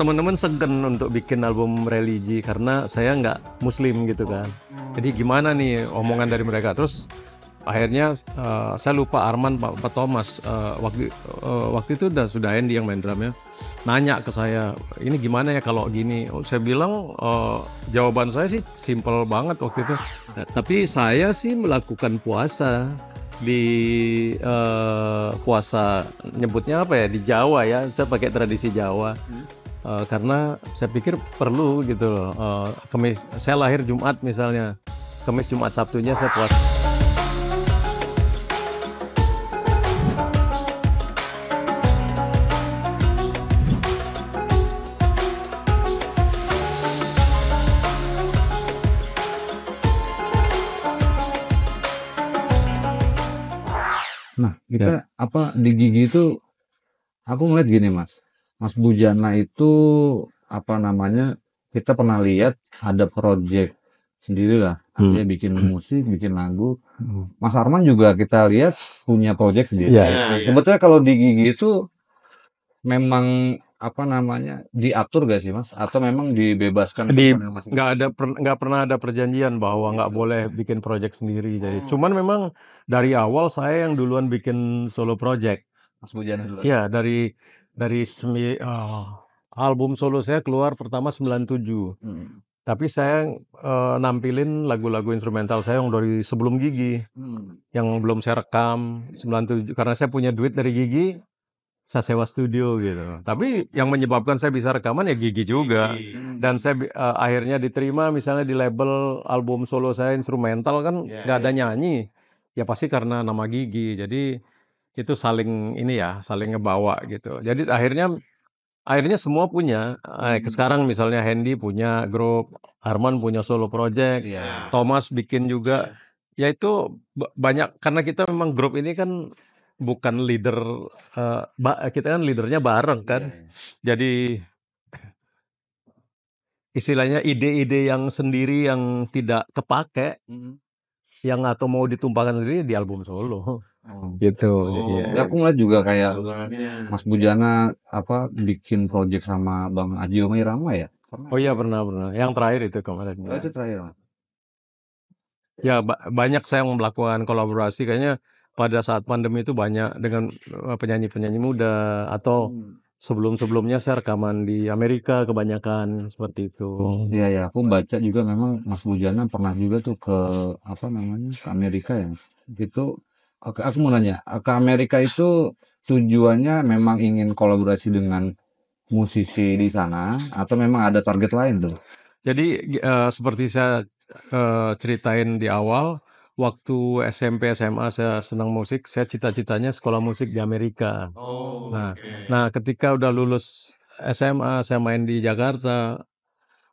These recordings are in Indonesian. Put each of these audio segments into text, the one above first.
teman-teman segan untuk bikin album religi karena saya nggak Muslim gitu kan. Jadi gimana nih omongan dari mereka. Terus akhirnya saya lupa Arman Pak Thomas waktu itu sudah Andy yang main drumnya nanya ke saya, ini gimana ya kalau gini. Saya bilang jawaban saya sih simple banget waktu itu. Nah, tapi saya sih melakukan puasa di puasa nyebutnya apa ya di Jawa ya, saya pakai tradisi Jawa. Karena saya pikir perlu gitu loh. Kemis, saya lahir Jumat misalnya, Kemis Jumat Sabtunya saya puasa. Nah, kita apa di Gigi itu aku ngeliat gini Mas Bujana itu apa namanya, kita pernah lihat ada project sendiri lah, artinya bikin musik, bikin lagu. Mas Arman juga kita lihat punya project sendiri. Sebetulnya kalau di Gigi itu memang apa namanya diatur gak sih Mas? Atau memang dibebaskan? Nggak pernah ada perjanjian bahwa nggak boleh bikin project sendiri. Jadi cuman memang dari awal saya yang duluan bikin solo project. Mas Bujana dulu. Ya dari album solo saya keluar pertama 97. Tapi saya nampilin lagu-lagu instrumental saya yang dari sebelum Gigi, yang belum saya rekam 97 karena saya punya duit dari Gigi. Saya sewa studio gitu. Tapi yang menyebabkan saya bisa rekaman ya Gigi juga. Dan saya akhirnya diterima misalnya di label album solo saya instrumental kan nggak ada nyanyi. Ya pasti karena nama Gigi. Jadi itu saling ini ya, saling ngebawa gitu. Jadi akhirnya semua punya. Sekarang misalnya Hendy punya grup, Arman punya solo project, Thomas bikin juga. Ya itu banyak karena kita memang grup ini kan bukan leader, kita kan leadernya bareng kan. Jadi istilahnya ide-ide yang sendiri yang tidak kepake, yang atau mau ditumpahkan sendiri di album solo. Gitu. Ya aku ngeliat juga kayak Mas Bujana apa bikin project sama Bang Adio Irama ya? Oh iya pernah. Yang terakhir itu kemarin. Oh, itu terakhir Mas. Ya banyak saya melakukan kolaborasi kayaknya pada saat pandemi itu banyak dengan penyanyi-penyanyi muda atau sebelum-sebelumnya saya rekaman di Amerika kebanyakan seperti itu. Iya ya, aku baca juga memang Mas Bujana pernah juga tuh ke apa namanya ke Amerika ya. Itu aku mau nanya, ke Amerika itu tujuannya memang ingin kolaborasi dengan musisi di sana atau memang ada target lain tuh? Jadi seperti saya ceritain di awal, waktu SMP SMA saya senang musik, saya cita-citanya sekolah musik di Amerika. Nah, ketika udah lulus SMA, saya main di Jakarta.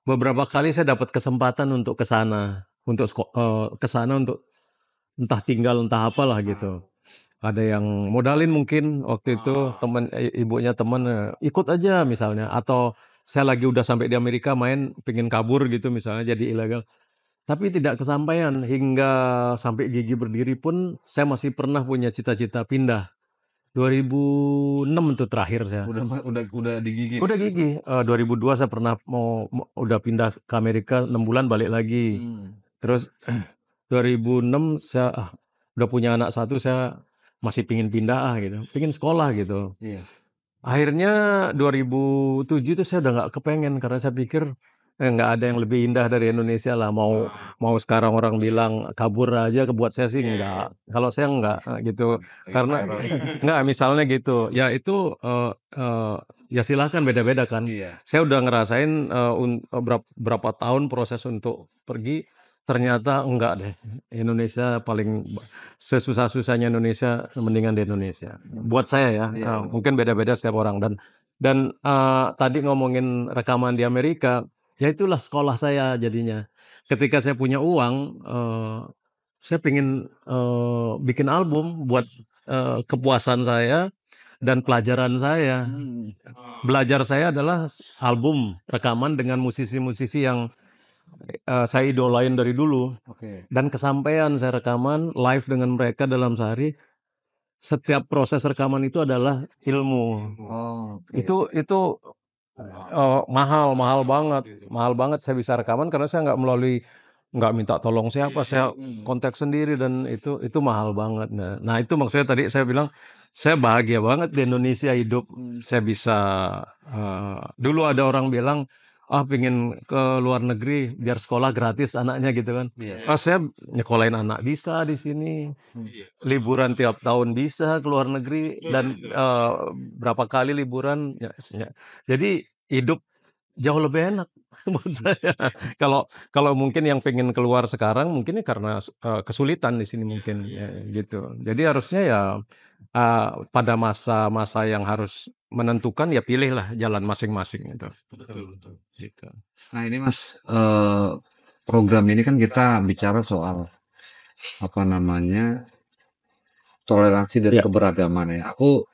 Beberapa kali saya dapat kesempatan untuk ke sana, untuk untuk entah tinggal entah apalah gitu. Ada yang modalin mungkin waktu itu ibunya temen ikut aja misalnya, atau saya lagi udah sampai di Amerika main pengen kabur gitu misalnya jadi ilegal. Tapi tidak kesampaian hingga sampai Gigi berdiri pun saya masih pernah punya cita-cita pindah. 2006 itu terakhir saya. Udah di Gigi. Udah Gigi. 2002 saya pernah udah pindah ke Amerika 6 bulan balik lagi. Terus 2006 saya udah punya anak satu, saya masih pingin pindah gitu, pingin sekolah gitu. Akhirnya 2007 itu saya udah nggak kepengen karena saya pikir nggak ada yang lebih indah dari Indonesia lah. Mau sekarang orang bilang kabur aja, buat saya sih enggak. Kalau saya enggak gitu, karena enggak misalnya gitu. Ya itu ya silakan beda-beda kan. Saya udah ngerasain berapa tahun proses untuk pergi. Ternyata enggak deh. Indonesia paling sesusah-susahnya Indonesia, mendingan di Indonesia. Buat saya ya, mungkin beda-beda setiap orang. Dan tadi ngomongin rekaman di Amerika. Ya itulah sekolah saya jadinya. Ketika saya punya uang, saya pengen bikin album buat kepuasan saya dan pelajaran saya. Belajar saya adalah album rekaman dengan musisi-musisi yang saya idolain dari dulu. Dan kesampaian saya rekaman live dengan mereka dalam sehari. Setiap proses rekaman itu adalah ilmu. Itu mahal banget saya bisa rekaman karena saya nggak minta tolong siapa, saya kontak sendiri dan itu mahal banget. Nah itu maksudnya tadi saya bilang saya bahagia banget di Indonesia hidup. Saya bisa dulu ada orang bilang pingin ke luar negeri biar sekolah gratis anaknya gitu kan. Saya nyekolahin anak bisa di sini, liburan tiap tahun bisa ke luar negeri dan berapa kali liburan jadi hidup jauh lebih enak buat saya. Kalau kalau mungkin yang pengen keluar sekarang mungkin karena kesulitan di sini mungkin ya, gitu. Jadi harusnya ya pada masa-masa yang harus menentukan ya pilihlah jalan masing-masing itu. Betul. Gitu. Nah ini Mas, program ini kan kita bicara soal apa namanya toleransi dan Ya. keberagaman ya. Aku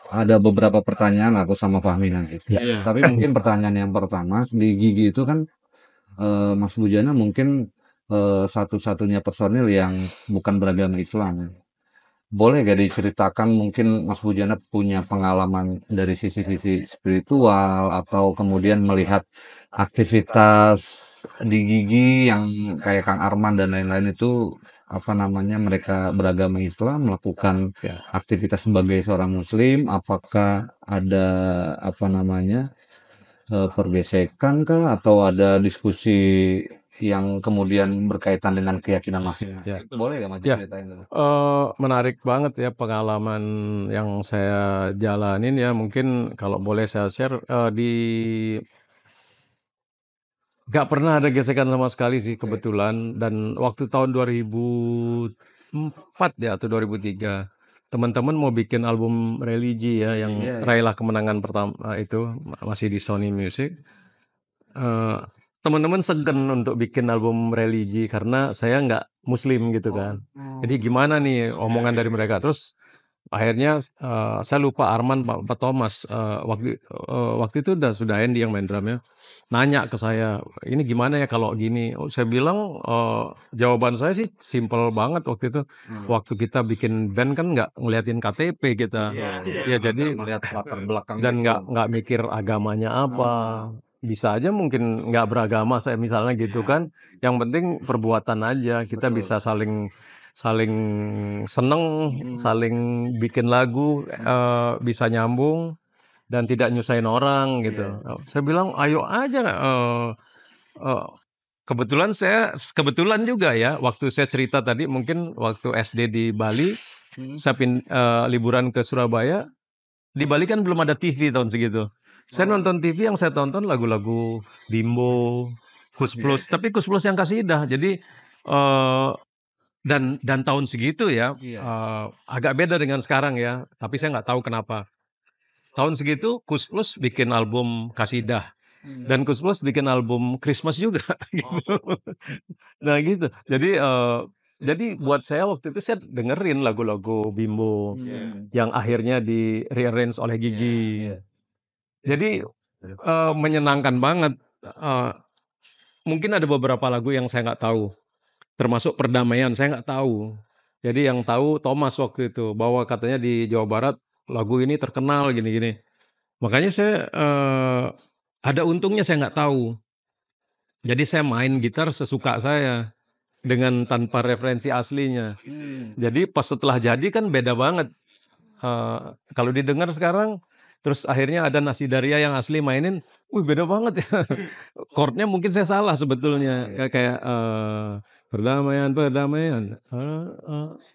ada beberapa pertanyaan aku sama Fahmi nanti. Ya. Tapi mungkin pertanyaan yang pertama di Gigi itu kan Mas Bujana mungkin satu-satunya personil yang bukan beragama Islam. Boleh gak diceritakan mungkin Mas Bujana punya pengalaman dari sisi-sisi spiritual atau kemudian melihat aktivitas di Gigi yang kayak Kang Arman dan lain-lain itu apa namanya mereka beragama Islam melakukan Ya. aktivitas sebagai seorang Muslim, apakah ada apa namanya pergesekan kah atau ada diskusi yang kemudian berkaitan dengan keyakinan masing-masing? Ya. Boleh gak Mas Ya. ceritain dulu? Menarik banget ya pengalaman yang saya jalanin ya mungkin kalau boleh saya share nggak pernah ada gesekan sama sekali sih kebetulan dan waktu tahun 2004 ya atau 2003 teman-teman mau bikin album religi ya yang Raihlah Kemenangan pertama itu masih di Sony Music. Teman-teman segan untuk bikin album religi karena saya nggak Muslim gitu kan. Jadi gimana nih omongan dari mereka terus akhirnya saya lupa Arman Pak Thomas waktu itu sudah Andy yang main drumnya nanya ke saya ini gimana ya kalau gini. Saya bilang jawaban saya sih simple banget waktu itu. Waktu kita bikin band kan nggak ngeliatin KTP kita ya jadi melihat latar belakang dan nggak mikir agamanya apa. Bisa aja mungkin nggak beragama saya misalnya gitu kan. Yang penting perbuatan aja kita bisa saling saling seneng, saling bikin lagu, bisa nyambung dan tidak nyusahin orang gitu. Saya bilang ayo aja. Kebetulan juga ya waktu saya cerita tadi mungkin waktu SD di Bali, saya liburan ke Surabaya. Di Bali kan belum ada TV tahun segitu. Saya nonton TV yang saya tonton lagu-lagu Bimbo, Kus Plus, tapi Kus Plus yang kasidah. Jadi dan tahun segitu ya agak beda dengan sekarang ya. Tapi saya nggak tahu kenapa. Tahun segitu Kus Plus bikin album kasidah dan Kus Plus bikin album Christmas juga gitu. Nah gitu. Jadi buat saya waktu itu saya dengerin lagu-lagu Bimbo yang akhirnya di rearrange oleh Gigi. Jadi menyenangkan banget. Mungkin ada beberapa lagu yang saya nggak tahu, termasuk Perdamaian saya nggak tahu. Jadi yang tahu Thomas waktu itu bahwa katanya di Jawa Barat lagu ini terkenal gini-gini. Makanya saya ada untungnya saya nggak tahu. Jadi saya main gitar sesuka saya dengan tanpa referensi aslinya. Jadi pas setelah jadi kan beda banget. Kalau didengar sekarang, terus akhirnya ada Nasi Daria yang asli mainin, beda banget ya. Chordnya mungkin saya salah sebetulnya, kayak perdamaian,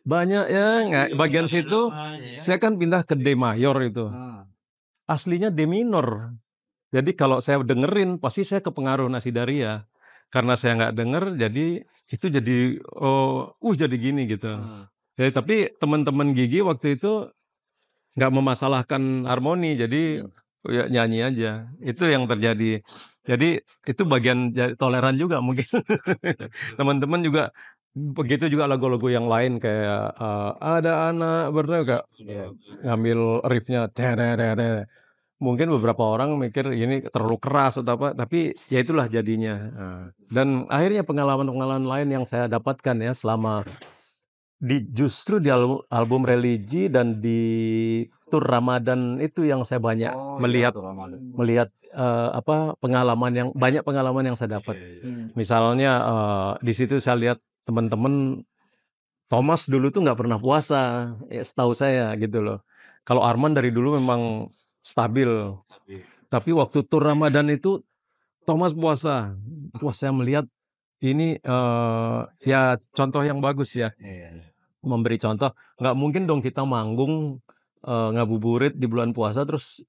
banyak ya, bagian situ saya kan pindah ke D mayor itu, aslinya D minor. Jadi kalau saya dengerin pasti saya kepengaruh Nasi Daria, karena saya nggak denger, jadi itu jadi jadi gini gitu. Ya, tapi teman-teman Gigi waktu itu nggak memasalahkan harmoni, jadi ya nyanyi aja. Itu yang terjadi. Jadi itu bagian toleran juga mungkin. Teman-teman juga begitu juga lagu-lagu yang lain kayak ada anak berdua kayak ngambil riffnya. Mungkin beberapa orang mikir ini terlalu keras atau apa, tapi ya itulah jadinya. Dan akhirnya pengalaman-pengalaman lain yang saya dapatkan ya selama justru di album religi dan di tur Ramadan itu yang saya banyak melihat banyak pengalaman yang saya dapat. Misalnya di situ saya lihat teman-teman Thomas dulu tuh nggak pernah puasa, setahu saya gitu loh. Kalau Arman dari dulu memang stabil, tapi waktu tur Ramadan itu Thomas puasa. Wah, saya melihat ini ya contoh yang bagus ya. Memberi contoh, nggak mungkin dong kita manggung ngabuburit di bulan puasa terus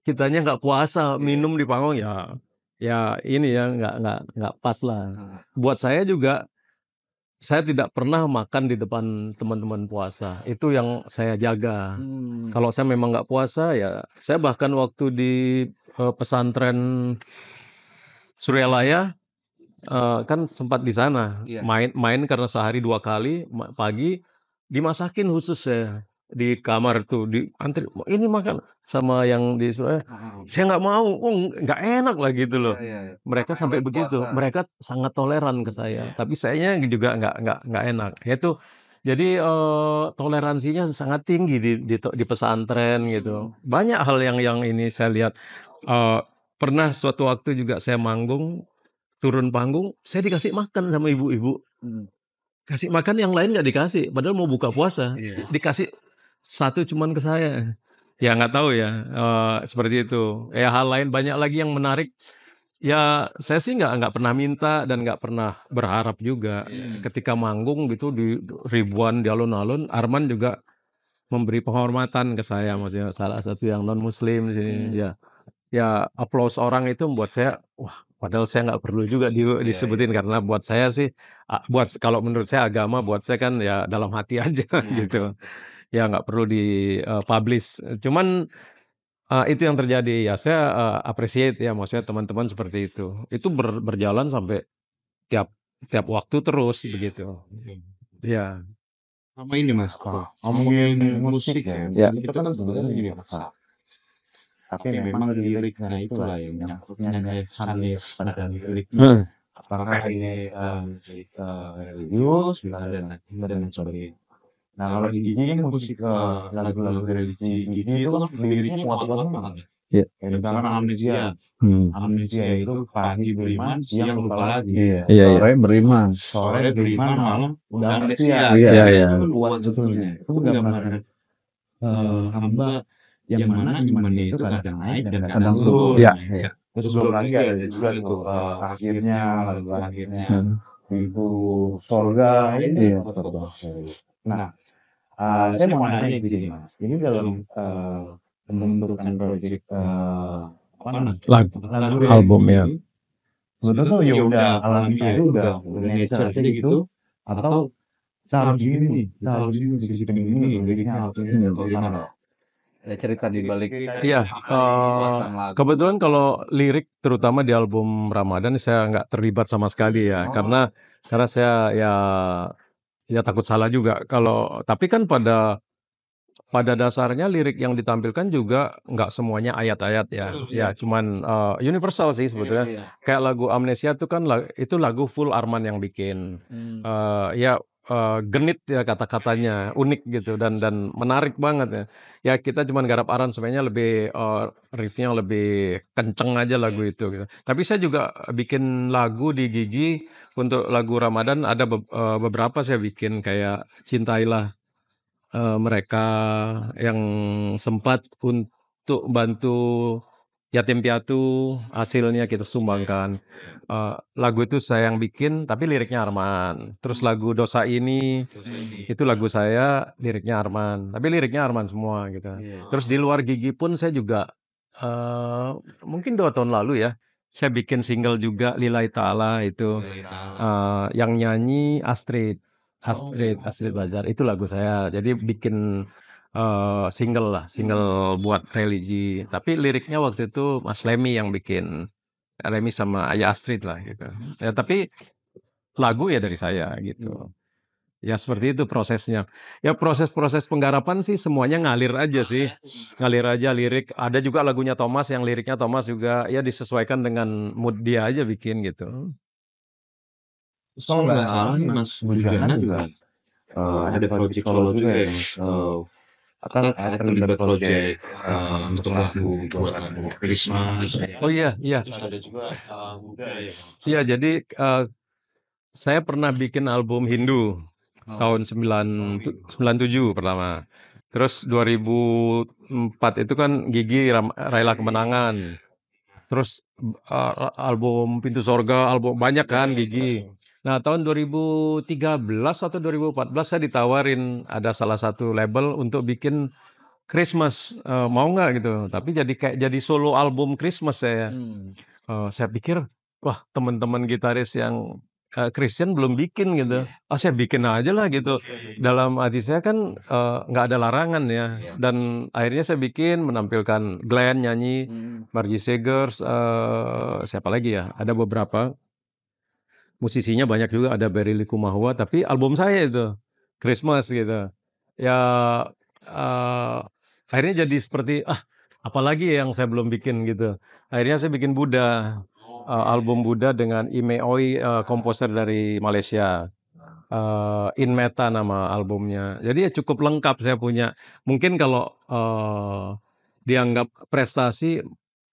kitanya nggak puasa minum di panggung, ya ini ya nggak pas lah. Buat saya juga, saya tidak pernah makan di depan teman-teman puasa, itu yang saya jaga. Kalau saya memang nggak puasa, ya saya bahkan waktu di pesantren Suryalaya kan sempat di sana main karena sehari 2 kali pagi dimasakin khusus saya di kamar tuh antri ini makan sama yang di Surabaya. Saya nggak mau, nggak enak lah gitu loh. Mereka sampai begitu, mereka sangat toleran ke saya, tapi sayanya juga nggak enak. Itu jadi toleransinya sangat tinggi di pesantren gitu. Banyak hal yang ini saya lihat. Pernah suatu waktu juga saya manggung, turun panggung, saya dikasih makan sama ibu-ibu. Kasih makan, yang lain nggak dikasih, padahal mau buka puasa. Dikasih satu cuman ke saya. Ya nggak tahu ya, seperti itu. Ya hal lain banyak lagi yang menarik. Ya saya sih nggak pernah minta dan nggak pernah berharap juga. Ketika manggung gitu di ribuan di alun-alun, Arman juga memberi penghormatan ke saya, maksudnya salah satu yang non Muslim di sini. Ya aplaus orang itu membuat saya, wah, padahal saya nggak perlu juga disebutin, karena buat saya sih, kalau menurut saya agama buat saya kan ya dalam hati aja gitu. Ya nggak perlu publish. Cuman itu yang terjadi. Ya saya appreciate ya, maksudnya teman-teman seperti itu. Itu berjalan sampai tiap waktu terus begitu. Ya. Sama ini Mas, ngomongin musik ya, itu kan sebenarnya gini Mas. Tapi memang liriknya itulah yang nyangkutnya Hanif pada lirik. Apakah ini religius, dan sebagainya. Nah kalau gini musik lagu-lagu religi gini itu kan liriknya kuat-kuat banget. Misalkan amnesia itu pagi beriman, siang lupa lagi. Sore beriman, malam udah amnesia. Itu kuat sebetulnya. Itu gambaran hamba yang mana imannya itu kadang naik dan kadang turun. Terus belum lagi ada juga tuh lagu akhirnya itu sorga ini. Nah, saya mau nanya begini Mas, ini dalam pembentukan proyek lagu album ya, sebetulnya ya udah alami aja, udah nature aja gitu, atau kita harus gini, liriknya harus ini, bagaimana? Ada cerita di balik. Iya, kebetulan kalau lirik terutama di album Ramadan saya nggak terlibat sama sekali ya, karena saya ya takut salah juga. Tapi kan pada dasarnya lirik yang ditampilkan juga nggak semuanya ayat-ayat ya. Ya cuman universal sih sebetulnya. Kayak lagu Amnesia itu kan itu lagu full Arman yang bikin. Genit ya kata-katanya, unik gitu dan menarik banget ya. Ya kita cuman garap aransemennya lebih riffnya lebih kenceng aja lagu itu gitu. Tapi saya juga bikin lagu di Gigi untuk lagu Ramadan, ada beberapa saya bikin kayak Cintailah mereka yang sempat untuk bantu yatim piatu, hasilnya kita sumbangkan. Lagu itu saya yang bikin, tapi liriknya Arman. Terus lagu Dosa Ini, itu lagu saya, liriknya Arman. Tapi liriknya Arman semua gitu. Terus di luar Gigi pun saya juga, mungkin 2 tahun lalu ya, saya bikin single juga, Lillahi Ta'ala itu. Yang nyanyi Astrid Bazar, itu lagu saya. Jadi bikin single buat religi. Tapi liriknya waktu itu Mas Lemi yang bikin. Lemi sama Ayah Astrid lah gitu. Ya tapi lagu ya dari saya gitu. Ya seperti itu prosesnya. Ya proses-proses penggarapan sih semuanya ngalir aja sih. Ngalir aja lirik. Ada juga lagunya Thomas yang liriknya Thomas juga ya disesuaikan dengan mood dia aja bikin gitu. Kalau nggak salah Mas Bujana juga ada project solo juga ya Mas. Akan terlibat project untuk lagu buat lagu Christmas. Oh iya, iya. Terus ada juga Buddha ya. Iya, jadi saya pernah bikin album Hindu tahun 97 pertama. Terus 2004 itu kan Gigi Raila Kemenangan. Terus album Pintu Sorga, album banyak kan Gigi. Nah, tahun 2013 atau 2014 saya ditawarin ada salah satu label untuk bikin Christmas, mau nggak gitu. Tapi jadi solo album Christmas saya. Saya pikir, wah teman-teman gitaris yang Christian belum bikin gitu. Saya bikin aja lah gitu. Dalam hati saya kan nggak ada larangan ya. Dan akhirnya saya bikin menampilkan Glenn nyanyi, Margie Sagers, siapa lagi ya? Ada beberapa musisinya banyak juga. Ada Barry Likumahua. Tapi album saya itu Christmas gitu. Ya akhirnya jadi seperti apalagi yang saya belum bikin gitu. Akhirnya saya bikin Buddha. Album Buddha dengan Ime Oi, komposer dari Malaysia. In Meta nama albumnya. Jadi ya cukup lengkap saya punya. Mungkin kalau dianggap prestasi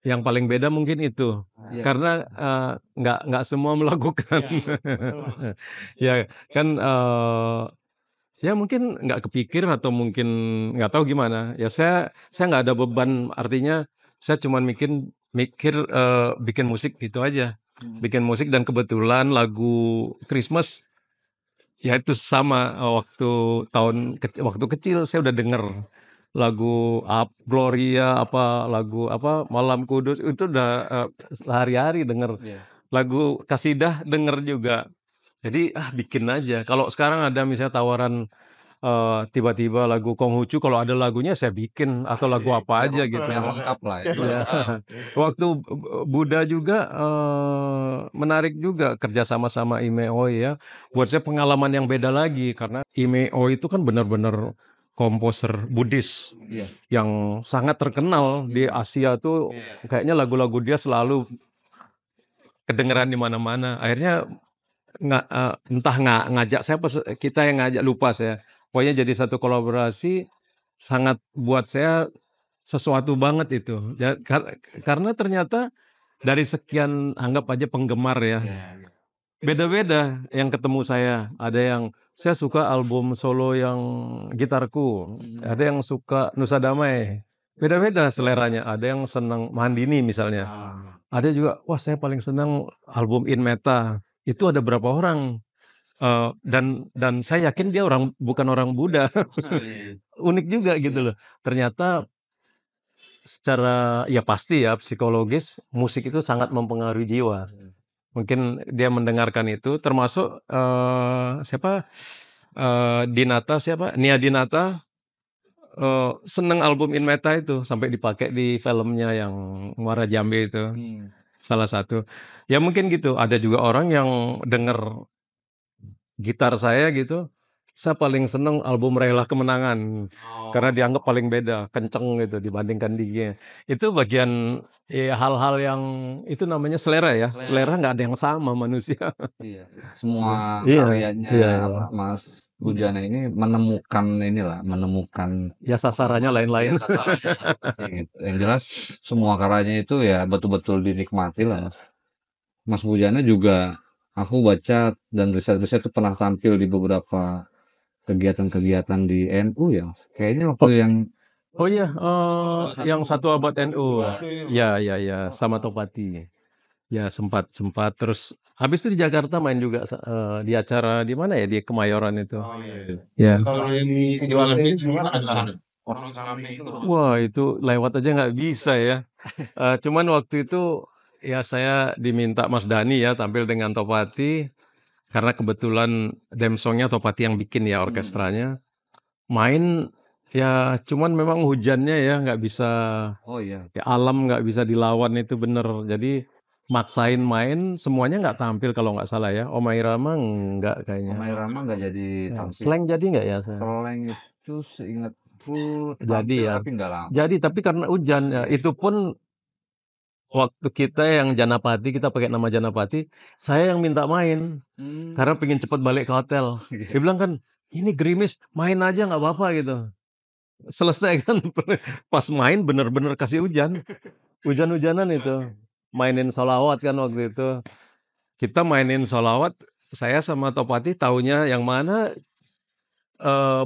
yang paling beda mungkin itu. Karena nggak semua melakukan. Ya kan ya mungkin nggak kepikir atau mungkin nggak tahu gimana. Ya saya nggak ada beban, artinya saya cuma mikir bikin musik gitu aja. Bikin musik dan kebetulan lagu Christmas ya itu sama waktu kecil saya udah denger lagu Gloria lagu Malam Kudus itu udah sehari-hari denger. Lagu Kasidah denger juga. Jadi bikin aja. Kalau sekarang ada misalnya tawaran tiba-tiba lagu Konghucu, kalau ada lagunya saya bikin atau lagu apa aja gitu. Lengkap lah ya. Ya. Waktu Buddha juga menarik juga kerja sama Ime Oi ya. Buat saya pengalaman yang beda lagi karena Ime Oi itu kan benar-benar komposer Buddhis yang sangat terkenal di Asia tuh. Kayaknya lagu-lagu dia selalu kedengeran di mana-mana. Akhirnya entah ngajak saya, kita yang ngajak, lupa saya. Pokoknya jadi satu kolaborasi sangat buat saya sesuatu banget itu. Karena ternyata dari sekian anggap aja penggemar ya. Beda-beda yang ketemu saya. Ada yang saya suka album solo yang gitarku. Ada yang suka Nusa Damai. Beda-beda seleranya. Ada yang senang Mandini misalnya. Ada juga, wah saya paling senang album In Meta. Itu ada berapa orang. Dan saya yakin dia bukan orang Buddha. Unik juga gitu loh. Ternyata secara ya pasti ya psikologis musik itu sangat mempengaruhi jiwa. Mungkin dia mendengarkan itu, termasuk Nia Dinata seneng album In Meta itu sampai dipakai di filmnya yang Muara Jambi itu. Salah satu. Ya mungkin gitu. Ada juga orang yang denger gitar saya gitu, saya paling seneng album Raila Kemenangan karena dianggap paling beda, kenceng gitu dibandingkan Digi. Itu bagian hal-hal yang itu namanya selera ya. Selera nggak ada yang sama manusia. Semua Iya, karyanya Mas Bujana ini menemukan ya sasarannya lain-lain. gitu. Yang jelas semua karyanya itu ya betul-betul dinikmati lah Mas. Mas Bujana juga aku baca dan riset-riset itu pernah tampil di beberapa kegiatan-kegiatan di NU ya. Kayaknya waktu yang Oh iya, yang satu abad NU. Ya, sama Topati. Ya sempat terus habis itu di Jakarta main juga di acara di mana ya, di Kemayoran itu. Ya. Kalau yang di Sidoarjo itu ada orang rame itu. Wah itu lewat aja nggak bisa ya. Cuman waktu itu ya saya diminta Mas Dani ya tampil dengan Topati karena kebetulan Demsongnya Topati yang bikin ya orkestranya. Main ya cuman memang hujannya ya nggak bisa. Ya alam nggak bisa dilawan itu bener. Jadi maksain main semuanya nggak tampil kalau nggak salah ya. Om Irama nggak kayaknya. Om Irama nggak jadi tampil. Slang jadi nggak ya? Slang itu seingatku Jadi ya. tapi nggak lama. Jadi tapi karena hujan ya, itu pun waktu kita yang Janapati, kita pakai nama Janapati, saya yang minta main karena pengen cepat balik ke hotel. Dia bilang kan, ini gerimis, main aja nggak apa-apa gitu. Selesai kan, pas main bener-bener kasih hujan-hujanan itu. Mainin sholawat kan waktu itu. Kita mainin sholawat, saya sama Topati taunya yang mana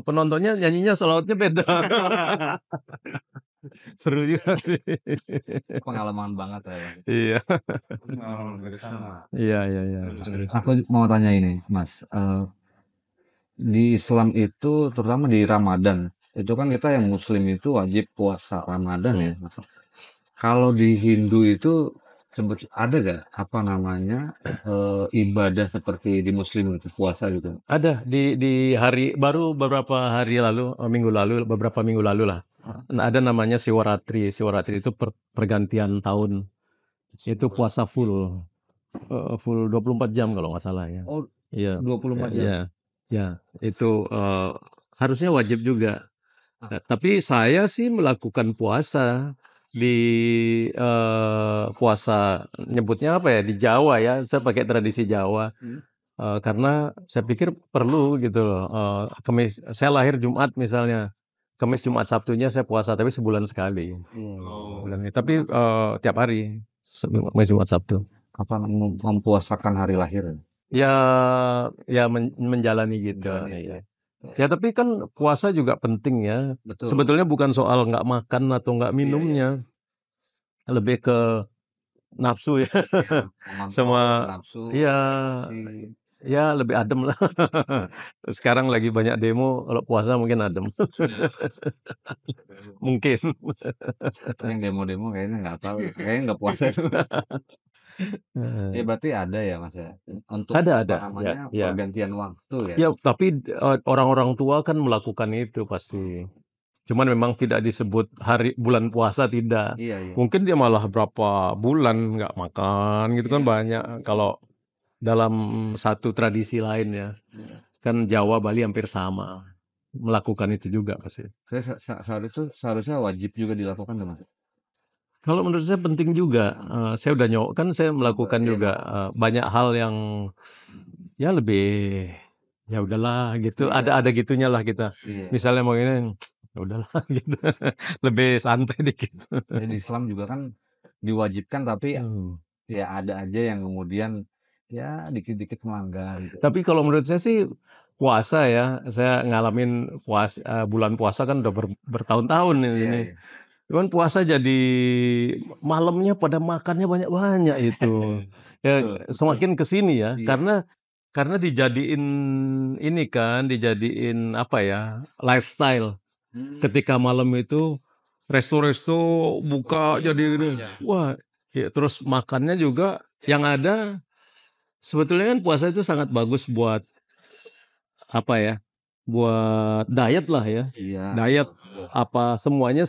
penontonnya nyanyinya sholawatnya beda. Seru juga sih. Pengalaman banget ya. Iya, Pengalaman bersama. iya. Aku mau tanya ini, Mas. Di Islam itu, terutama di Ramadan, itu kan kita yang Muslim itu wajib puasa Ramadan ya, Mas. Kalau di Hindu itu ada gak apa namanya ibadah seperti di Muslim itu puasa gitu? Ada di hari baru beberapa hari lalu, beberapa minggu lalu lah. Nah, ada namanya Siwaratri. Siwaratri itu pergantian tahun. Itu puasa full 24 jam kalau nggak salah ya. Oh, Iya, 24 jam. ya, itu harusnya wajib juga. Nah, tapi saya sih melakukan puasa di puasa nyebutnya apa ya di Jawa ya. Saya pakai tradisi Jawa. Karena saya pikir perlu gitu loh. Saya lahir Jumat misalnya, Kamis, Jumat, Sabtunya saya puasa, tapi sebulan sekali. Tapi tiap hari, Kamis, Jumat, Sabtu. Apa mempuasakan hari lahir? Ya menjalani gitu. Ya tapi kan puasa juga penting ya. Betul. Sebetulnya bukan soal nggak makan atau nggak minumnya, lebih ke nafsu ya. Sama nafsu. ya lebih adem lah. Sekarang lagi banyak demo, kalau puasa mungkin adem. Mungkin. Yang demo-demo kayaknya nggak tahu, kayaknya nggak puasa itu. Berarti ada ya Mas ya, untuk Ada. namanya Ya. pergantian waktu ya. Ya, tapi orang-orang tua kan melakukan itu pasti. Cuman memang tidak disebut bulan puasa, tidak. Iya. Mungkin dia malah berapa bulan nggak makan gitu kan banyak. Kalau dalam satu tradisi lain ya, kan Jawa, Bali hampir sama. Melakukan itu juga pasti. Seharusnya wajib juga dilakukan Mas. Kalau menurut saya penting juga. Saya udah saya melakukan juga banyak hal yang ya lebih ya udahlah gitu. Ada gitunya lah kita. Misalnya mau ini ya udahlah gitu. Lebih santai dikit. Di Islam juga kan diwajibkan, tapi ya ada aja yang kemudian ya dikit-dikit melanggar gitu. Tapi kalau menurut saya sih puasa ya, saya ngalamin bulan puasa kan udah bertahun-tahun ini. Cuman puasa jadi malamnya pada makannya banyak-banyak itu. Ya semakin kesini ya, karena dijadiin ini kan, dijadiin apa ya, lifestyle. Ketika malam itu resto-resto buka jadi ini. Wah, ya, terus makannya juga yang ada. Sebetulnya kan puasa itu sangat bagus buat apa ya? Buat diet lah ya. Diet apa semuanya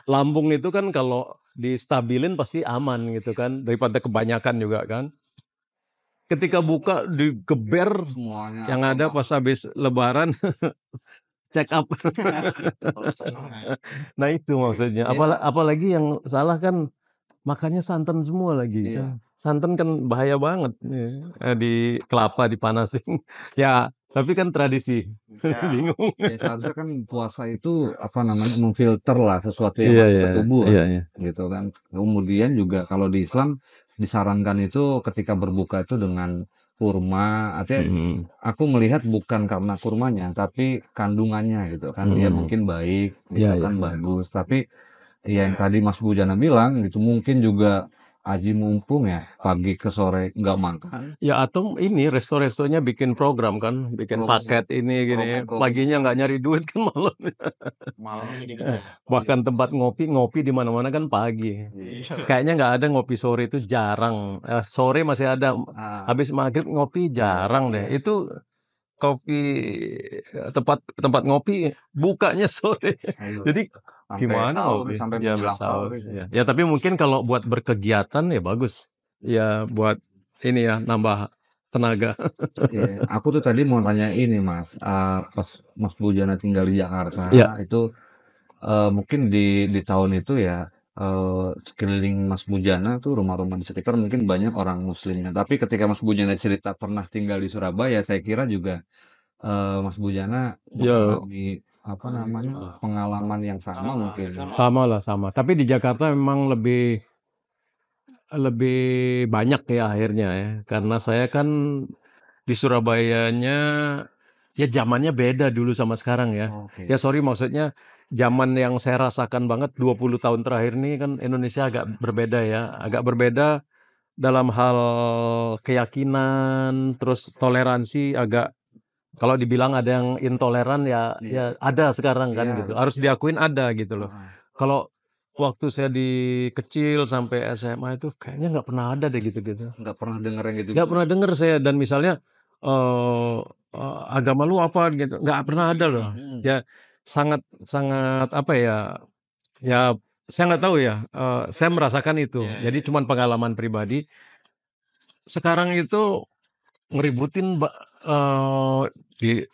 lambung itu kan kalau distabilin pasti aman gitu kan, daripada kebanyakan juga kan. Ketika buka digeber Semuanya yang ada pas habis lebaran check up. Nah itu maksudnya. Apalagi yang salah kan makannya santan semua lagi kan. Santan kan bahaya banget di kelapa dipanasin. Ya, tapi kan tradisi. Bingung. Ya, seharusnya kan puasa itu apa namanya memfilter lah sesuatu yang masuk ke tubuh gitu kan. Kemudian juga kalau di Islam disarankan itu ketika berbuka itu dengan kurma. Artinya aku melihat bukan karena kurmanya, tapi kandungannya gitu kan. Dia mungkin baik, gitu kan bagus. Tapi ya yang tadi Mas Bujana bilang gitu, mungkin juga aji mumpung ya pagi ke sore nggak makan. Ya atau ini resto-restonya bikin program kan, bikin paket ini gini. Paginya nggak nyari duit kan malam. Bahkan tempat ngopi di mana-mana kan pagi. Kayaknya nggak ada ngopi sore itu jarang. Sore masih ada. Habis maghrib ngopi jarang deh. Itu kopi tempat ngopi bukanya sore. Jadi gimana ngopi? Ya, sahur. Ya tapi mungkin kalau buat berkegiatan ya bagus. Ya buat ini ya nambah tenaga. Aku tuh tadi mau tanya ini Mas, pas Mas Bujana tinggal di Jakarta itu mungkin di tahun itu ya sekeliling Mas Bujana tuh rumah-rumah di sekitar mungkin banyak orang muslimnya. Tapi ketika Mas Bujana cerita pernah tinggal di Surabaya, saya kira juga Mas Bujana Ya, mengalami apa namanya pengalaman yang sama mungkin. sama lah sama. Tapi di Jakarta memang lebih lebih banyak ya akhirnya ya. Karena saya kan di Surabayanya ya zamannya beda dulu sama sekarang ya. Oke. Ya sorry maksudnya zaman yang saya rasakan banget 20 tahun terakhir ini kan Indonesia agak berbeda ya. Agak berbeda dalam hal keyakinan, terus toleransi agak kalau dibilang ada yang intoleran ya ya ada sekarang kan Iya, gitu. Harus diakuin ada gitu loh. Heeh. Kalau waktu saya di kecil sampai SMA itu kayaknya nggak pernah ada deh gitu-gitu. Nggak pernah denger yang gitu. Nggak pernah denger saya dan misalnya eh agama lu apa gitu, nggak pernah ada loh. Ya sangat sangat apa ya? Ya saya nggak tahu ya. Saya merasakan itu. Jadi cuman pengalaman pribadi. Sekarang itu ngeributin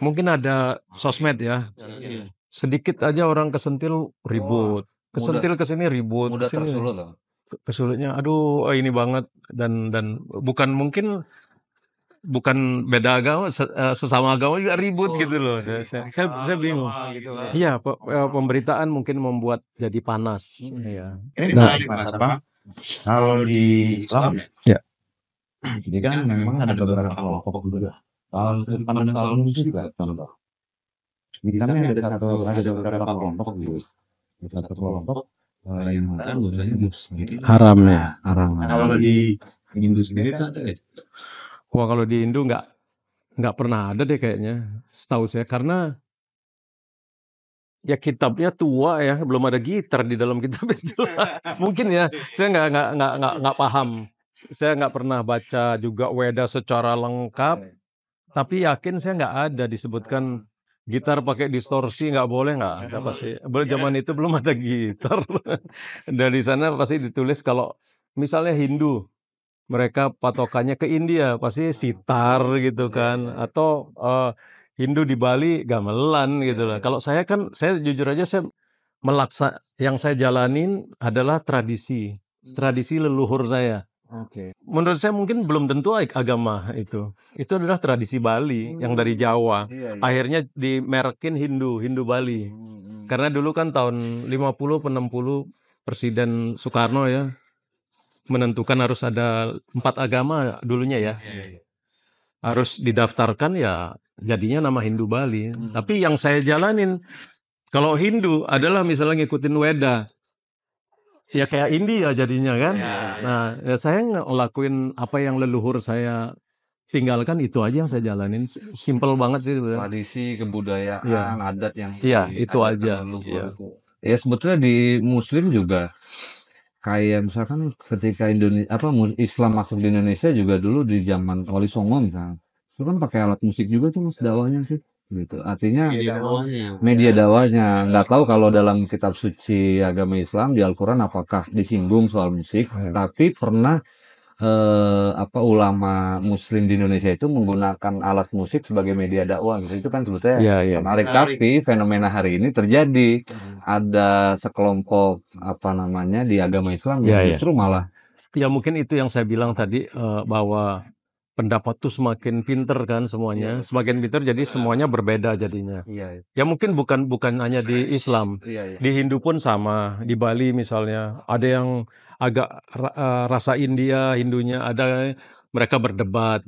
mungkin ada sosmed ya. Sedikit aja orang kesentil ribut. Kesentil ke sini ribut, Mudah kesini tersulut loh. kesulitnya aduh ini banget dan bukan mungkin bukan beda agama sesama agama juga ribut gitu loh. Saya bingung. Iya, pemberitaan mungkin membuat jadi panas. Iya. Ini menarik Mas, apa? Kalau di Islam Ya. jadi kan memang ada beberapa kelompok juga. Kalau sudut pandang soal musik lah contoh. Misalnya ada beberapa kelompok gitu. Satu kelompok yang mengatakan bahwasanya musik ini Haram ya. Haram. kalau di Hindu sendiri itu ada ya? Wah kalau di Indo nggak pernah ada deh kayaknya, setahu saya karena ya kitabnya tua ya, belum ada gitar di dalam kitab itu. Mungkin ya, saya nggak paham. Saya nggak pernah baca juga Weda secara lengkap, tapi yakin saya nggak ada disebutkan gitar pakai distorsi nggak boleh nggak ada pasti. Zaman itu belum ada gitar. Dari sana pasti ditulis kalau misalnya Hindu, mereka patokannya ke India pasti sitar gitu kan, atau Hindu di Bali gamelan gitu lah. Kalau saya kan, saya jujur aja saya yang saya jalanin adalah tradisi leluhur saya. Oke. Menurut saya mungkin belum tentu agama itu. Itu adalah tradisi Bali yang dari Jawa. Iya, iya. Akhirnya dimerekin Hindu Bali. Karena dulu kan tahun 50 ke 60 Presiden Soekarno ya menentukan harus ada 4 agama dulunya ya. Harus didaftarkan ya jadinya nama Hindu Bali. Tapi yang saya jalanin kalau Hindu adalah misalnya ngikutin Weda. Ya kayak India jadinya kan. Nah, ya saya ngelakuin apa yang leluhur saya tinggalkan itu aja yang saya jalanin. Simple banget sih sebenarnya. Tradisi, kebudayaan, Iya. adat yang Iya, itu aja. leluhur Iya. itu. Ya sebetulnya di Muslim juga kayak misalkan ketika Islam masuk di Indonesia juga dulu di zaman Wali Songo misalnya, itu kan pakai alat musik juga tuh mas dakwahnya sih, gitu. Artinya media dakwahnya. Nggak tahu kalau dalam kitab suci agama Islam di Al-Quran apakah disinggung soal musik, tapi pernah ulama Muslim di Indonesia itu menggunakan alat musik sebagai media dakwah gitu. Itu kan sebetulnya Iya. menarik. Tapi fenomena hari ini terjadi ada sekelompok di agama Islam yang Iya. justru malah Ya mungkin itu yang saya bilang tadi bahwa pendapat tuh semakin pinter kan semuanya, semakin pinter jadi semuanya berbeda jadinya. iya Ya mungkin bukan hanya di Islam, iya di Hindu pun sama. Di Bali misalnya ada yang agak rasa India Hindunya, ada mereka berdebat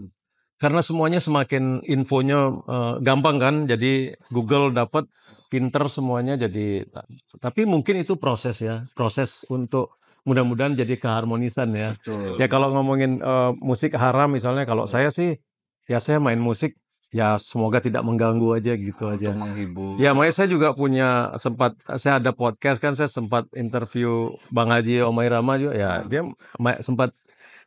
karena semuanya semakin infonya gampang kan, jadi Google dapat pinter semuanya jadi. Tapi mungkin itu proses ya, proses untuk mudah-mudahan jadi keharmonisan ya. betul. Ya kalau ngomongin musik haram misalnya, kalau saya sih ya saya main musik ya semoga tidak mengganggu aja gitu aja. Untuk menghibur. Ya makanya saya juga saya ada podcast kan, saya sempat interview Bang Haji Omai Rama juga ya, dia sempat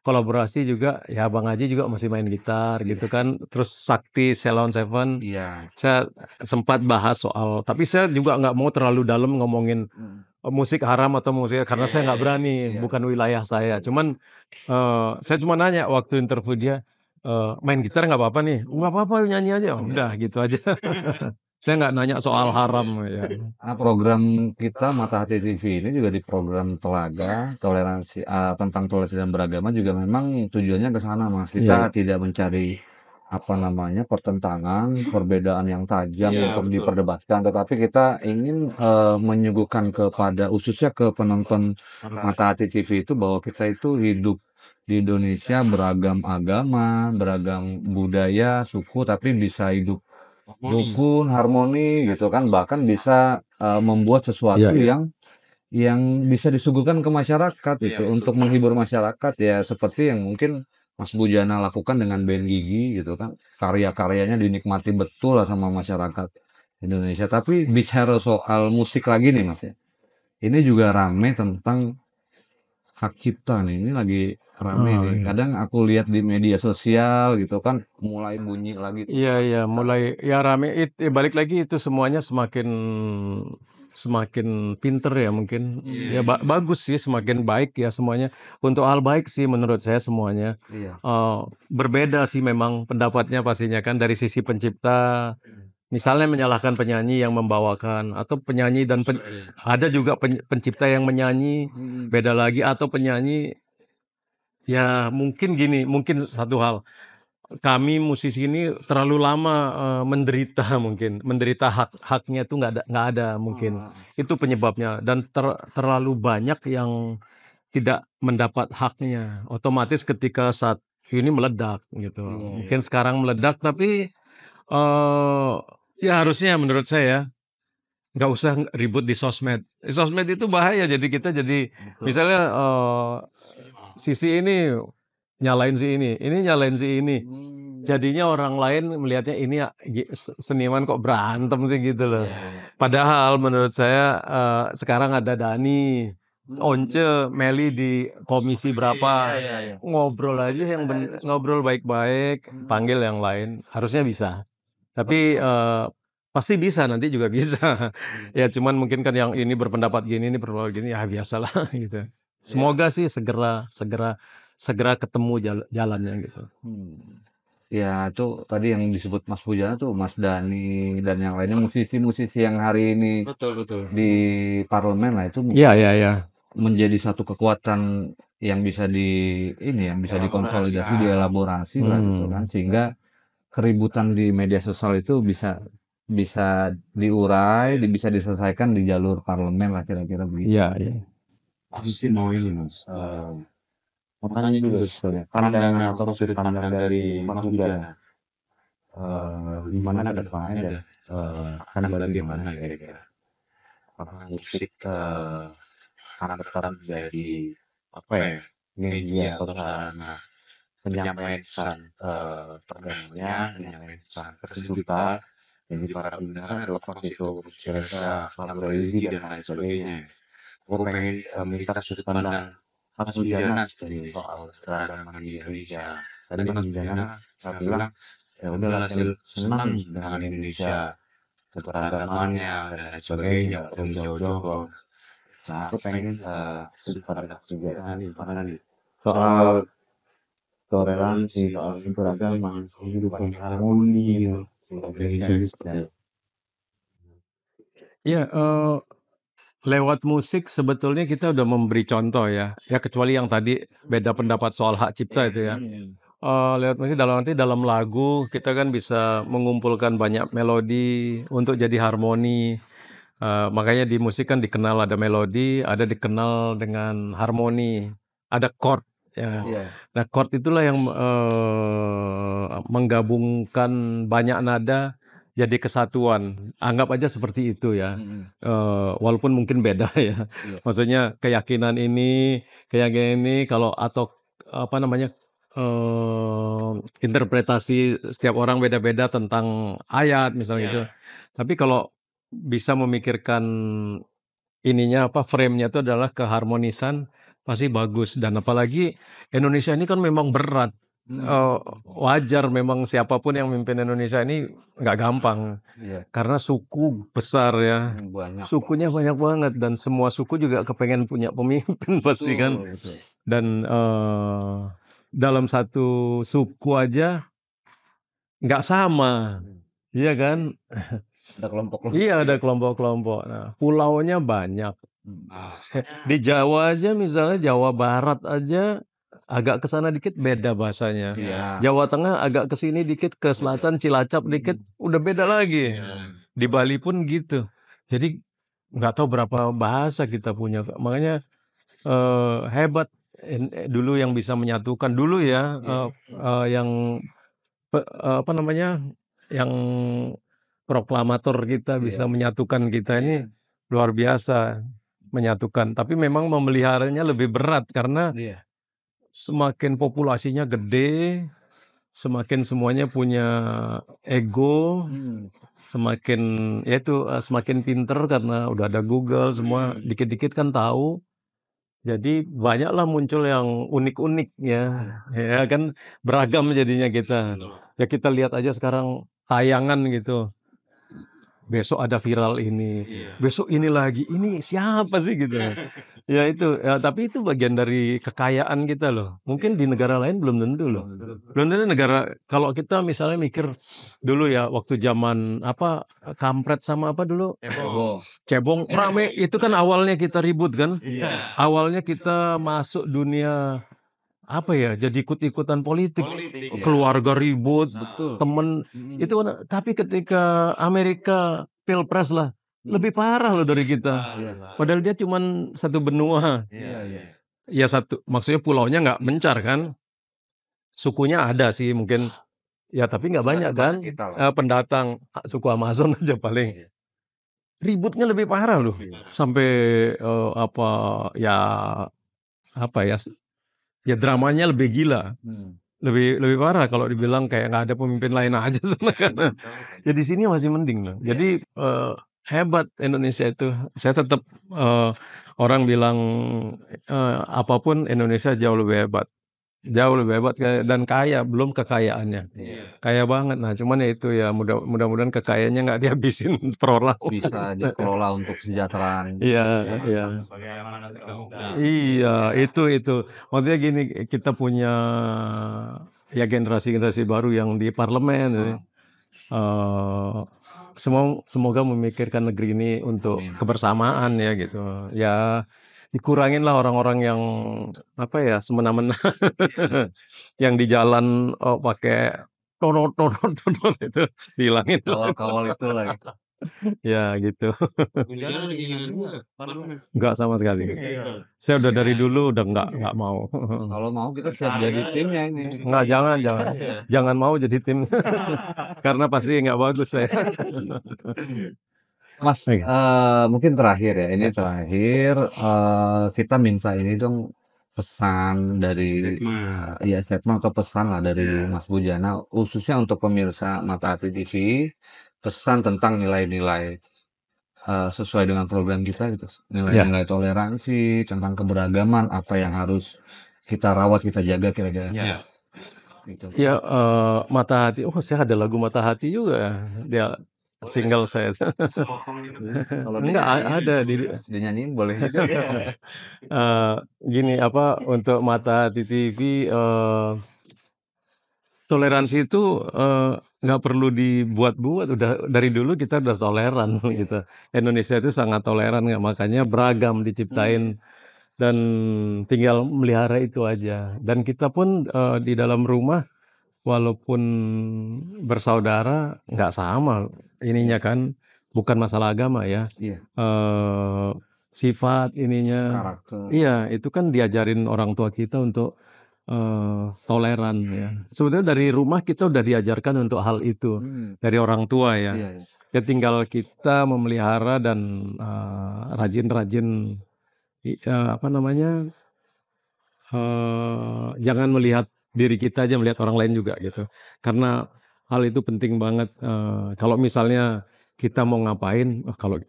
kolaborasi juga ya, Bang Haji juga masih main gitar gitu kan, terus Sakti Ceylon Seven. Iya. Saya sempat bahas soal, tapi saya juga nggak mau terlalu dalam ngomongin musik haram atau musik karena saya nggak berani, bukan wilayah saya. Cuman saya cuma nanya waktu interview dia, main gitar nggak apa-apa nih? Nggak apa-apa, nyanyi aja. Udah gitu aja. Saya nggak nanya soal haram ya. Nah, program kita Mata Hati TV ini juga di program Telaga toleransi tentang toleransi dan beragama juga memang tujuannya ke sana mas. Kita tidak mencari pertentangan, perbedaan yang tajam Iya, untuk betul. diperdebatkan, tetapi kita ingin menyuguhkan kepada khususnya ke penonton Mata Hati TV itu bahwa kita itu hidup di Indonesia beragam agama, beragam budaya, suku, tapi bisa hidup Harmoni. rukun, harmoni gitu kan, bahkan bisa membuat sesuatu Iya. yang bisa disuguhkan ke masyarakat Iya, itu betul. untuk menghibur masyarakat ya, seperti yang mungkin Mas Bujana lakukan dengan band Gigi gitu kan, karya-karyanya dinikmati betul lah sama masyarakat Indonesia. Tapi bicara soal musik lagi nih Mas ya, ini juga rame tentang hak cipta nih, ini lagi rame Oh, nih. iya. Kadang aku lihat di media sosial gitu kan mulai bunyi lagi tuh Iya, hak iya, cipta. mulai ya rame balik lagi itu semuanya semakin pinter ya mungkin. Ya bagus sih, semakin baik ya semuanya. Untuk hal baik sih menurut saya semuanya. Iya. Berbeda sih memang pendapatnya pastinya kan dari sisi pencipta. Misalnya menyalahkan penyanyi yang membawakan atau penyanyi dan ada juga pencipta yang menyanyi beda lagi atau penyanyi ya mungkin gini, mungkin satu hal. Kami musisi ini terlalu lama menderita mungkin menderita haknya itu nggak ada mungkin itu penyebabnya dan terlalu banyak yang tidak mendapat haknya otomatis ketika saat ini meledak gitu mungkin sekarang meledak tapi ya harusnya menurut saya nggak usah ribut di sosmed itu bahaya jadi kita jadi misalnya sisi ini nyalain si ini nyalain si ini. Jadinya orang lain melihatnya ini seniman kok berantem sih gitu loh. Padahal menurut saya sekarang ada Dani, Once, Meli di komisi berapa, ngobrol aja ngobrol baik-baik, panggil yang lain, harusnya bisa. Tapi pasti bisa nanti juga bisa. Ya cuman mungkin kan yang ini berpendapat gini, ini berpendapat gini ya biasalah gitu. Semoga sih segera ketemu jalannya gitu. Ya itu tadi yang disebut Mas Bujana tuh Mas Dani dan yang lainnya musisi-musisi yang hari ini Betul. di parlemen lah itu Iya, iya, iya. menjadi satu kekuatan yang bisa yang bisa dikonsolidasi, dielaborasi lah gitu kan, sehingga keributan di media sosial itu bisa bisa diurai, bisa diselesaikan di jalur parlemen lah kira-kira begitu. Iya, iya. Pasti mau ini Mas. Makanya juga sebenarnya pandangan atau sudut pandang dari Mas Bujana. Di mana ada depannya ada akan bagaimana kira-kira. Apakah musik akan tetap menjadi apa ya media atau sarana penyampaian pesan perdamaian, penyampaian pesan kesejukan bagi para pendengar lepas itu cerita tentang religi dan lain sebagainya. Aku pengen melihat sudut pandang Mas Bujana seperti soal keragaman di Indonesia. Tadi Mas Bujana saya bilang ya udahlah saya senang dengan Indonesia keberagamannya dan lain sebagainya belum jauh-jauh. Nah aku pengen sudut pandang Bujana nih soal toleransi, soal keberagaman, kehidupan yang harmoni gitu. Iya, lewat musik sebetulnya kita udah memberi contoh ya. Ya kecuali yang tadi beda pendapat soal hak cipta itu ya. Lewat musik dalam lagu kita kan bisa mengumpulkan banyak melodi untuk jadi harmoni. Makanya di musik kan dikenal ada melodi, ada dikenal dengan harmoni, ada chord ya. Nah chord itulah yang menggabungkan banyak nada jadi kesatuan. Anggap aja seperti itu ya. Walaupun mungkin beda ya. Maksudnya keyakinan ini kalau atau apa namanya interpretasi setiap orang beda-beda tentang ayat misalnya gitu. Tapi kalau bisa memikirkan ininya frame-nya itu adalah keharmonisan pasti bagus dan apalagi Indonesia ini kan memang berat. Wajar memang siapapun yang memimpin Indonesia ini nggak gampang karena suku besar ya. Banyak. Sukunya banyak banget dan semua suku juga kepengen punya pemimpin pasti kan. Dan dalam satu suku aja nggak sama, iya kan? Ada kelompok-kelompok. Iya ada kelompok-kelompok. Nah, pulaunya banyak. Di Jawa aja misalnya Jawa Barat aja agak ke sana dikit beda bahasanya. Iya. Jawa Tengah agak ke sini dikit, ke selatan Cilacap dikit udah beda lagi. Di Bali pun gitu. Jadi nggak tahu berapa bahasa kita punya. Makanya hebat dulu yang bisa menyatukan dulu ya, yang apa namanya, yang proklamator kita bisa menyatukan kita ini luar biasa menyatukan. Tapi memang memeliharanya lebih berat karena Iya. semakin populasinya gede, semakin semuanya punya ego, semakin ya itu semakin pinter karena udah ada Google semua dikit-dikit kan tahu. Jadi banyaklah muncul yang unik-unik ya kan beragam jadinya kita. Ya kita lihat aja sekarang tayangan gitu. Besok ada viral ini, besok ini lagi, ini siapa sih gitu. Ya itu, ya, tapi itu bagian dari kekayaan kita loh. Mungkin di negara lain belum tentu loh. Belum tentu negara, kalau kita misalnya mikir dulu ya waktu zaman apa kampret sama apa dulu cebong rame itu kan awalnya kita ribut kan. Awalnya kita masuk dunia apa ya jadi ikut-ikutan politik, keluarga ribut, temen itu kan. Tapi ketika Amerika pilpres lah lebih parah loh dari kita. Padahal dia cuman satu benua. Ya satu, maksudnya pulaunya nggak mencar kan. Sukunya ada sih mungkin. Ya tapi nggak banyak kan. Pendatang suku Amazon aja paling. Ributnya lebih parah loh. Sampai apa ya dramanya lebih gila. Lebih parah kalau dibilang kayak nggak ada pemimpin lain aja sana kan. Ya di sini masih mending loh. Jadi hebat Indonesia itu. Saya tetap orang bilang apapun Indonesia jauh lebih hebat. Jauh lebih hebat dan kaya, belum kekayaannya. Kaya banget. Nah, cuman ya itu ya mudah-mudahan kekayaannya nggak dihabisin per orang. Bisa dikelola untuk kesejahteraan. Iya. Iya, itu. Maksudnya gini, kita punya ya generasi-generasi baru yang di parlemen. Semoga memikirkan negeri ini untuk kebersamaan ya gitu. Ya dikurangin lah orang-orang yang apa ya semena-mena yang di jalan pakai tonot itu dihilangin. Kawal-kawal itu lagi. Ya gitu. Enggak sama sekali. Saya udah dari dulu udah enggak mau. Kalau mau kita siap jadi timnya ini. Enggak, jangan mau jadi tim. Karena pasti enggak bagus saya. Mas, mungkin terakhir ya. Ini terakhir kita minta ini dong pesan dari statement atau pesan lah dari Mas Bujana khususnya untuk pemirsa Mata Hati TV, pesan tentang nilai-nilai sesuai dengan program kita gitu. Nilai-nilai toleransi, tentang keberagaman, apa yang harus kita rawat, kita jaga kira-kira. Gitu. Ya Mata Hati. Oh, saya ada lagu Mata Hati juga. Dia single saya. Kalau Enggak ada di dinyanyiin boleh juga. Gini apa untuk Mata Hati TV toleransi itu nggak perlu dibuat-buat, udah dari dulu kita udah toleran gitu. Indonesia itu sangat toleran, makanya beragam diciptain dan tinggal melihara itu aja. Dan kita pun di dalam rumah walaupun bersaudara nggak sama ininya kan, bukan masalah agama ya. Sifat ininya, Karakter. iya itu kan diajarin orang tua kita untuk toleran ya. Sebetulnya dari rumah kita udah diajarkan untuk hal itu dari orang tua ya. Ya tinggal kita memelihara dan rajin-rajin apa namanya jangan melihat diri kita aja, melihat orang lain juga gitu. Karena hal itu penting banget. Kalau misalnya kita mau ngapain, kalau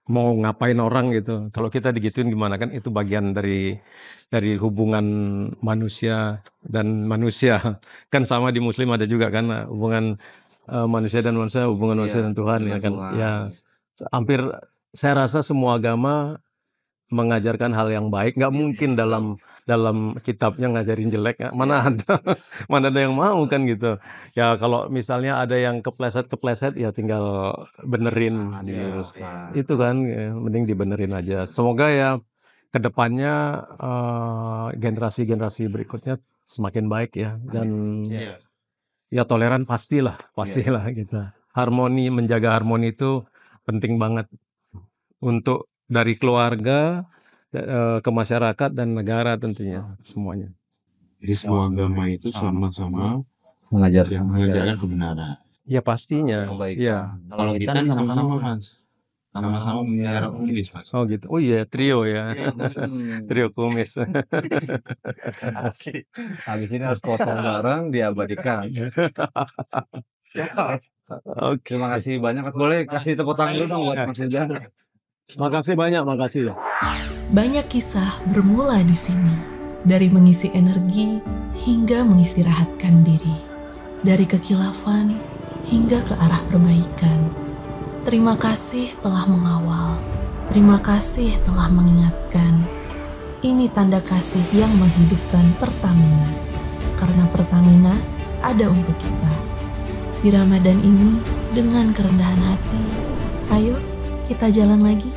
mau ngapain orang gitu, kalau kita digituin gimana kan, itu bagian dari hubungan manusia dan manusia. Kan sama di Muslim ada juga kan hubungan manusia dan manusia, hubungan manusia dan Tuhan ya kan. Ya hampir saya rasa semua agama mengajarkan hal yang baik. Nggak mungkin dalam kitabnya ngajarin jelek, mana ada yang mau kan gitu. Ya kalau misalnya ada yang kepleset ya tinggal benerin. Itu kan mending dibenerin aja. Semoga ya kedepannya generasi-generasi berikutnya semakin baik ya, dan ya toleran pastilah gitu. Harmoni, menjaga harmoni itu penting banget untuk dari keluarga ke masyarakat dan negara tentunya semuanya. Jadi semua agama itu sama-sama mengajarkan kebenaran. Ya pastinya. kebaikan. Ya. Kalau kita nih sama-sama Mas, sama-sama memelihara kumis Mas. Oh gitu. Oh iya, trio ya. Trio kumis. Habis ini harus potong bareng, diabadikan. Oke. Terima kasih banyak. Boleh kasih tepuk tangan dulu dong buat Mas Bujan. Makasih banyak, makasih. Banyak kisah bermula di sini, dari mengisi energi hingga mengistirahatkan diri, dari kekilafan hingga ke arah perbaikan. Terima kasih telah mengawal, terima kasih telah mengingatkan. Ini tanda kasih yang menghidupkan Pertamina, karena Pertamina ada untuk kita. Di Ramadan ini, dengan kerendahan hati, ayo kita jalan lagi.